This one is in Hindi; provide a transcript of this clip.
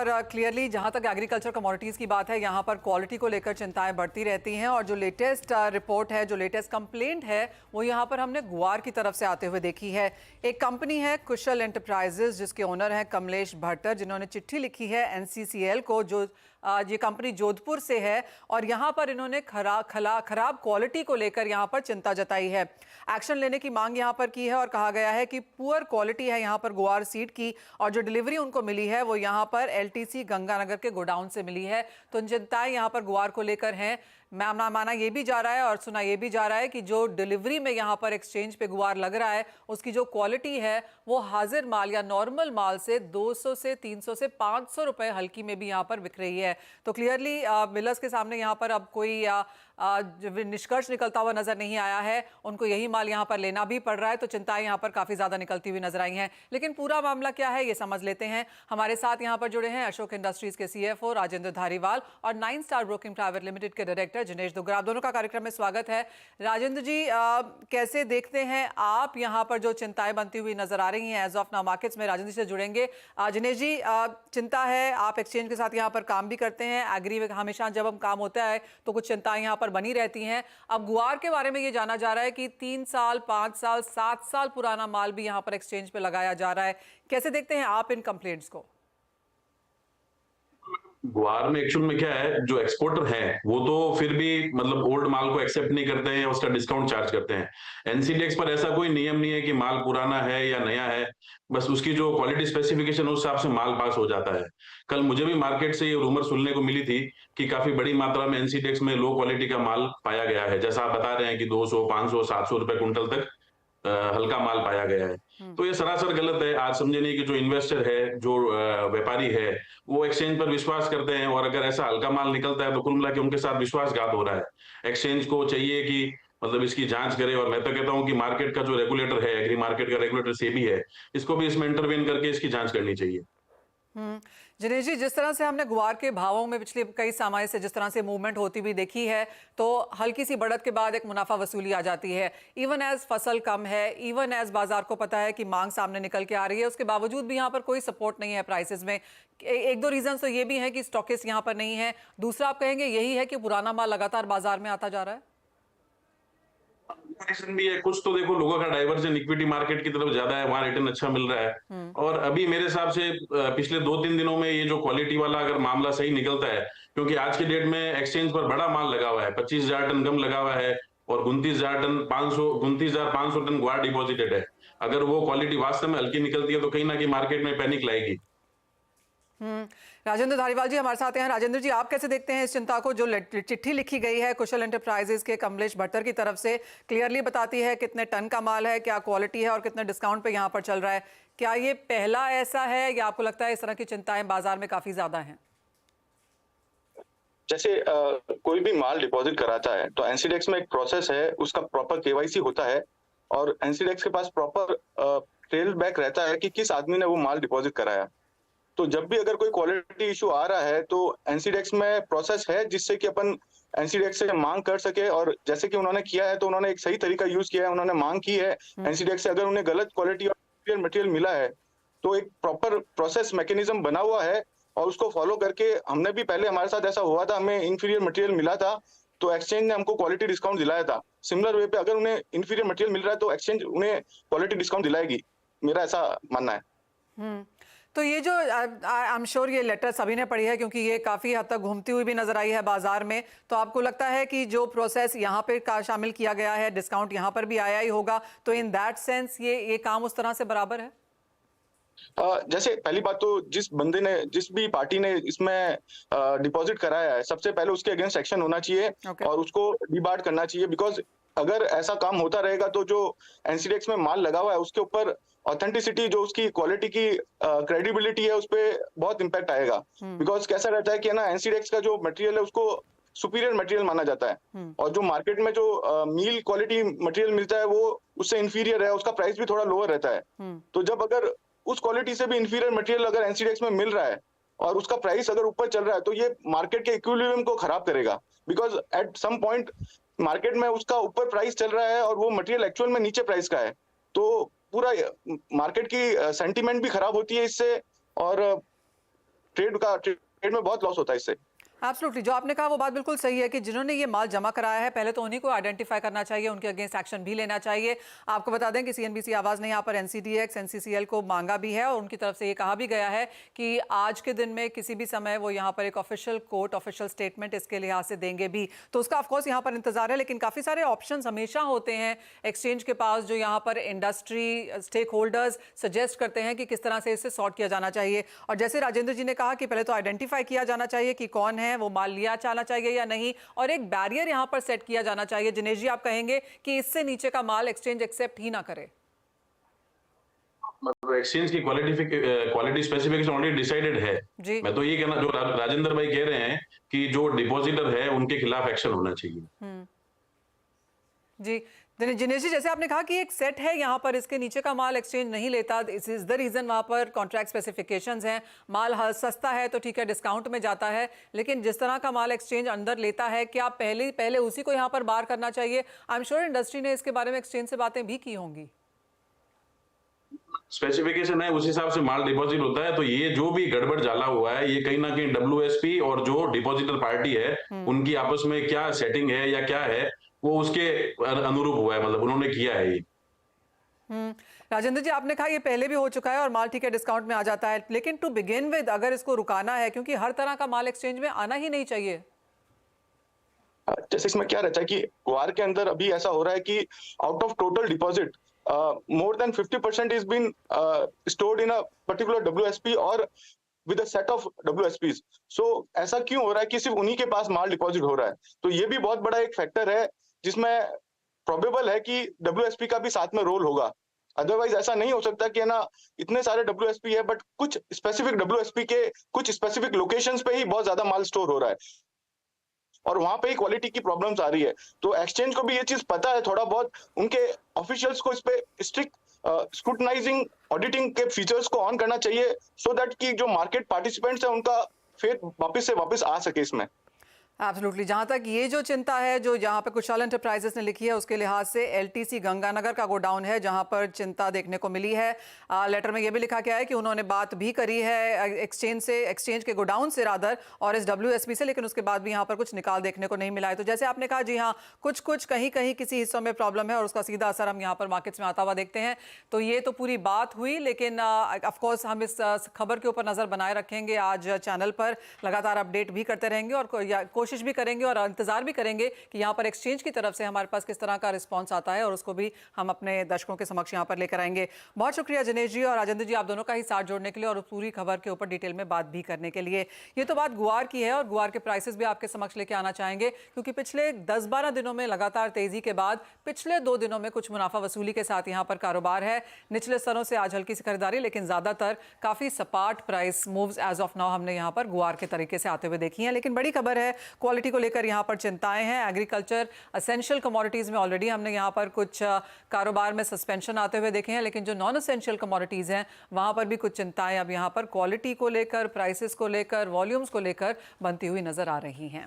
और क्लियरली जहां तक एग्रीकल्चर कमोडिटीज़ की बात है, यहां पर क्वालिटी को लेकर चिंताएं बढ़ती रहती हैं। और जो लेटेस्ट रिपोर्ट है, जो लेटेस्ट कंप्लेंट है, वो यहां पर हमने गुआर की तरफ से आते हुए देखी है। एक कंपनी है कुशल एंटरप्राइजेज, जिसके ओनर हैं कमलेश भट्टर, जिन्होंने चिट्ठी लिखी है एनसीसीएल को, जो ये कंपनी जोधपुर से है। और यहाँ पर इन्होंने खराब क्वालिटी को लेकर यहाँ पर चिंता जताई है, एक्शन लेने की मांग यहाँ पर की है। और कहा गया है कि पुअर क्वालिटी है यहाँ पर गुआर सीड की, और जो डिलीवरी उनको मिली है वो यहाँ पर एलटीसी गंगानगर के गोडाउन से मिली है। तो चिंताएं यहाँ पर गुआर को लेकर हैं। माना ये भी जा रहा है और सुना ये भी जा रहा है कि जो डिलीवरी में यहाँ पर एक्सचेंज पे गुआर लग रहा है, उसकी जो क्वालिटी है वो हाजिर माल या नॉर्मल माल से 200 से 300 से 500 रुपए हल्की में भी यहाँ पर बिक रही है। तो क्लियरली मिलर्स के सामने यहाँ पर अब कोई निष्कर्ष निकलता हुआ नजर नहीं आया है। उनको यही माल यहाँ पर लेना भी पड़ रहा है। तो चिंताएं यहाँ पर काफी ज्यादा निकलती हुई नजर आई हैं। लेकिन पूरा मामला क्या है, ये समझ लेते हैं। हमारे साथ यहाँ पर जुड़े हैं अशोक इंडस्ट्रीज के सीएफओ राजेंद्र धारीवाल और 9 स्टार ब्रोकिंग प्राइवेट लिमिटेड के डायरेक्टर जिनेश दुग्गरा। आप दोनों का कार्यक्रम में स्वागत है। राजेंद्र जी, कैसे देखते हैं आप यहाँ पर जो चिंताएं बनती हुई नजर आ रही हैं एज ऑफ नाउ मार्केट्स में? राजेंद्र जी से जुड़ेंगे। जिनेश जी, चिंता है, आप एक्सचेंज के साथ यहाँ पर काम भी करते हैं। एग्री में हमेशा जब हम काम होता है तो कुछ चिंताएं यहाँ पर बनी रहती हैं। अब गुआर के बारे में ये जाना जा रहा है कि 3 साल 5 साल 7 साल पुराना माल भी यहाँ पर एक्सचेंज पे लगाया जा रहा है। कैसे देखते हैं आप इन कंप्लेंट्स को? गुआर में एक्चुअल में क्या है, जो एक्सपोर्टर है वो तो फिर भी मतलब ओल्ड माल को एक्सेप्ट नहीं करते हैं या उसका डिस्काउंट चार्ज करते हैं। एनसीडीएक्स पर ऐसा कोई नियम नहीं है कि माल पुराना है या नया है, बस उसकी जो क्वालिटी स्पेसिफिकेशन उस हिसाब से माल पास हो जाता है। कल मुझे भी मार्केट से ये रूमर सुनने को मिली थी कि काफी बड़ी मात्रा में एनसीडीएक्स में लो क्वालिटी का माल पाया गया है। जैसा आप बता रहे हैं कि 200 500 700 रुपए कुंटल तक हल्का माल पाया गया है। तो ये सरासर गलत है। आज समझे नहीं कि जो इन्वेस्टर है, जो व्यापारी है, वो एक्सचेंज पर विश्वास करते हैं और अगर ऐसा हल्का माल निकलता है तो कुल मिला के उनके साथ विश्वासघात हो रहा है। एक्सचेंज को चाहिए कि मतलब इसकी जांच करे। और मैं तो कहता हूं कि मार्केट का जो रेगुलेटर है, एग्री मार्केट का रेगुलेटर सेबी है, इसको भी इसमें इंटरवेन करके इसकी जांच करनी चाहिए। जिनेश जी, जिस तरह से हमने गुआर के भावों में पिछले कई समय से जिस तरह से मूवमेंट होती भी देखी है, तो हल्की सी बढ़त के बाद एक मुनाफा वसूली आ जाती है। इवन एज फसल कम है, इवन एज बाजार को पता है कि मांग सामने निकल के आ रही है, उसके बावजूद भी यहाँ पर कोई सपोर्ट नहीं है प्राइसेस में। एक दो रीजन तो ये भी है कि स्टॉकिस्ट यहाँ पर नहीं है। दूसरा आप कहेंगे यही है कि पुराना माल लगातार बाजार में आता जा रहा है। रीजन भी है कुछ, तो देखो लोगों का डाइवर्जन इक्विटी मार्केट की तरफ ज्यादा है, वहां रिटर्न अच्छा मिल रहा है। और अभी मेरे हिसाब से पिछले 2-3 दिनों में ये जो क्वालिटी वाला अगर मामला सही निकलता है, क्योंकि आज की डेट में एक्सचेंज पर बड़ा माल लगा हुआ है, 25,000 टन गम लगा हुआ है और 29,500 टन गुआर डिपॉजिटेड है। अगर वो क्वालिटी वास्तव में हल्की निकलती है तो कहीं ना कहीं मार्केट में पैनिक लाएगी। राजेंद्र धारीवाल जी हमारे साथ हैं। राजेंद्र जी, आप कैसे देखते हैं इस चिंता को? जो चिट्ठी लिखी गई है कुशल एंटरप्राइजेज के कमलेश भट्टर की तरफ से, क्लियरली बताती है कितने टन का माल है, क्या क्वालिटी है और कितने डिस्काउंट पे यहाँ पर चल रहा है। क्या ये पहला ऐसा है या आपको लगता है इस तरह की चिंताएं बाजार में काफी ज्यादा हैं? जैसे कोई भी माल डिपॉजिट कराता है तो एनसीडीएक्स में एक प्रोसेस है, उसका प्रॉपर केवाईसी होता है और एनसीडीएक्स के पास प्रॉपर ट्रेल बैक रहता है कि किस आदमी ने वो माल डिपॉजिट कराया। तो जब भी अगर कोई क्वालिटी इशू आ रहा है तो एनसीडीएक्स में प्रोसेस है जिससे कि अपन एनसीडीएक्स से मांग कर सके। और जैसे कि उन्होंने किया है तो उन्होंने एक सही तरीका यूज किया है, उन्होंने मांग की है एनसीडीएक्स से। अगर उन्हें गलत क्वालिटी और मटेरियल मिला है तो एक प्रॉपर प्रोसेस मैकेनिज्म बना हुआ है और उसको फॉलो करके हमने भी पहले हमारे साथ ऐसा हुआ था, हमें इंफीरियर मटेरियल मिला था तो एक्सचेंज ने हमको क्वालिटी डिस्काउंट दिलाया था। सिमिलर वे पे अगर उन्हें इंफीरियर मटेरियल मिल रहा है तो एक्सचेंज उन्हें क्वालिटी डिस्काउंट दिलाएगी, मेरा ऐसा मानना है। तो ये जो आई एम श्योर ये लेटर सभी ने पढ़ी है, क्योंकि ये काफी हद तक घूमती हुई भी नजर आई है बाजार में। तो आपको लगता है कि जो प्रोसेस यहाँ पे शामिल किया गया है, डिस्काउंट यहाँ पर भी आया ही होगा, तो इन दैट सेंस ये काम उस तरह से बराबर है? जैसे पहली बात तो जिस भी पार्टी ने इसमें डिपॉजिट कराया है, सबसे पहले उसके अगेंस्ट एक्शन होना चाहिए और उसको डिबार्ड करना चाहिए। बिकॉज अगर ऐसा काम होता रहेगा तो जो एनसीडीएक्स में माल लगा हुआ है उसके ऊपर ऑथेंटिसिटी, जो उसकी क्वालिटी की क्रेडिबिलिटी है, उस पर बहुत इंपैक्ट आएगा। बिकॉज कैसा रहता है कि ना, एनसीडीएक्स का जो मटेरियल है उसको सुपीरियर मटेरियल माना जाता है और जो मार्केट में जो मील क्वालिटी मटेरियल मिलता है वो उससे इंफीरियर है, उसका प्राइस भी थोड़ा लोअर रहता है। तो जब अगर उस क्वालिटी से भी इंफीरियर मटेरियल अगर एनसीडीएक्स में मिल रहा है और उसका प्राइस अगर ऊपर चल रहा है तो ये मार्केट के इक्विलिब्रियम को खराब करेगा। Because at some point market में उसका ऊपर प्राइस चल रहा है और वो मटेरियल एक्चुअल में नीचे प्राइस का है, तो पूरा मार्केट की सेंटीमेंट भी खराब होती है इससे। और ट्रेड में बहुत लॉस होता है इससे। एब्सोल्युटली, जो आपने कहा वो बात बिल्कुल सही है कि जिन्होंने ये माल जमा कराया है पहले तो उन्हीं को आइडेंटिफाई करना चाहिए, उनके अगेंस्ट एक्शन भी लेना चाहिए। आपको बता दें कि सीएनबीसी आवाज ने यहाँ पर एनसीडीएक्स एनसीसीएल को मांगा भी है और उनकी तरफ से ये कहा भी गया है कि आज के दिन में किसी भी समय वो यहाँ पर एक ऑफिशियल कोर्ट ऑफिशियल स्टेटमेंट इसके लिहाज से देंगे भी, तो उसका ऑफकोर्स यहाँ पर इंतजार है। लेकिन काफी सारे ऑप्शन हमेशा होते हैं एक्सचेंज के पास जो यहाँ पर इंडस्ट्री स्टेक होल्डर्स सजेस्ट करते हैं कि किस तरह से इसे सॉर्ट किया जाना चाहिए। और जैसे राजेंद्र जी ने कहा कि पहले तो आइडेंटिफाई किया जाना चाहिए कि कौन है वो, माल लिया जाना चाहिए या नहीं, और एक बैरियर यहां पर सेट किया जाना चाहिए। जिनेश जी, आप कहेंगे कि इससे नीचे का माल एक्सचेंज एक्सेप्ट ही ना करे? मतलब एक्सचेंज की क्वालिटी स्पेसिफिकेशन ऑलरेडी डिसाइडेड है जी। मैं तो ये कहना, जो राजेंद्र भाई कह रहे हैं कि जो डिपॉजिटर है उनके खिलाफ एक्शन होना चाहिए। जी जिनेश जी, जैसे आपने कहा कि एक सेट है यहाँ पर, इसके नीचे का माल एक्सचेंज नहीं लेता, इस इज द रीजन वहाँ पर कॉन्ट्रैक्ट स्पेसिफिकेशंस हैं, माल सस्ता है तो ठीक है डिस्काउंट में जाता है, लेकिन जिस तरह का माल एक्सचेंज अंदर लेता है क्या पहले उसी को यहाँ पर बार करना चाहिए? आई एम श्योर इंडस्ट्री ने इसके बारे में एक्सचेंज से बातें भी की होंगी। स्पेसिफिकेशन है, उस हिसाब से माल डिपॉजिट होता है। तो ये जो भी गड़बड़ जाला हुआ है, ये कहीं ना कहीं WSP और जो डिपॉजिटर पार्टी है उनकी आपस में क्या सेटिंग है या क्या है, वो उसके अनुरूप हुआ है, मतलब उन्होंने किया है ये। राजेंद्र जी, आपने कहा ये पहले भी हो चुका है और माल ठीक है डिस्काउंट में आ जाता है, लेकिन टू बिगिन विद अगर इसको रुकाना है, क्योंकि हर तरह का माल एक्सचेंज में आना ही नहीं चाहिए। जैसे इसमें क्या रहता है कि क्वार के अंदर अभी ऐसा हो रहा है कि out of total deposit more than 50% is been stored in a particular WSP or with a set of WSPs. So ऐसा क्यों हो रहा है कि सिर्फ उन्हीं के पास माल डिपॉजिट हो रहा है? तो ये भी बहुत बड़ा एक फैक्टर है जिसमें प्रोबेबल है कि WSP का भी साथ में रोल होगा। अदरवाइज ऐसा नहीं हो सकता कि है ना, इतने सारे WSP है बट कुछ स्पेसिफिक WSP के कुछ स्पेसिफिक लोकेशंस पे ही बहुत ज्यादा माल स्टोर हो रहा है और वहां पे ही क्वालिटी की प्रॉब्लम्स आ रही है। तो एक्सचेंज को भी ये चीज पता है थोड़ा बहुत, उनके ऑफिशियल्स को इस पे स्ट्रिक्ट स्क्रूटनाइजिंग ऑडिटिंग के फीचर्स को ऑन करना चाहिए सो दैट कि जो मार्केट पार्टिसिपेंट्स है उनका फेथ वापस आ सके इसमें। एब्सोल्युटली, जहां तक ये जो चिंता है जो यहाँ पे कुशाल एंटरप्राइजेस ने लिखी है उसके लिहाज से LTC गंगानगर का गोडाउन है जहां पर चिंता देखने को मिली है। लेटर में ये भी लिखा गया है कि उन्होंने बात भी करी है एक्सचेंज के गोडाउन से रादर और इस WSP से, लेकिन उसके बाद भी यहाँ पर कुछ निकाल देखने को नहीं मिला है। तो जैसे आपने कहा, जी हाँ, कुछ कहीं किसी हिस्सों में प्रॉब्लम है और उसका सीधा असर हम यहाँ पर मार्केट्स में आता हुआ देखते हैं। तो ये तो पूरी बात हुई, लेकिन ऑफकोर्स हम इस खबर के ऊपर नजर बनाए रखेंगे, आज चैनल पर लगातार अपडेट भी करते रहेंगे और कोशिश भी करेंगे और इंतजार भी करेंगे कि यहाँ पर एक्सचेंज की तरफ से हमारे पास किस तरह का रिस्पांस आता है और उसको भी हम अपने दर्शकों के समक्ष यहाँ पर लेकर आएंगे। बहुत शुक्रिया जिनेश जी और राजेंद्र जी, आप दोनों का ही साथ जोड़ने के लिए और पूरी खबर के ऊपर डिटेल में बात भी करने के लिए। ये तो बात गुआर की है और गुआर के प्राइसेस भी आपके समक्ष लेके आना चाहेंगे, क्योंकि पिछले 10-12 दिनों में लगातार तेजी के बाद पिछले 2 दिनों में कुछ मुनाफा वसूली के साथ यहाँ पर कारोबार है। निचले स्तरों से आज हल्की सी खरीदारी, लेकिन ज्यादातर काफी सपाट price moves as of now हमने यहाँ पर गुआर के तरीके से आते हुए देखी हैं। लेकिन बड़ी खबर है, क्वालिटी को लेकर यहाँ पर चिंताएं हैं। एग्रीकल्चर एसेंशियल कमोडिटीज में ऑलरेडी हमने यहाँ पर कुछ कारोबार में सस्पेंशन आते हुए देखे हैं, लेकिन जो नॉन एसेंशियल कमोडिटीज हैं वहां पर भी कुछ चिंताएं अब यहाँ पर क्वालिटी को लेकर, प्राइसेस को लेकर, वॉल्यूम्स को लेकर बनती हुई नजर आ रही हैं।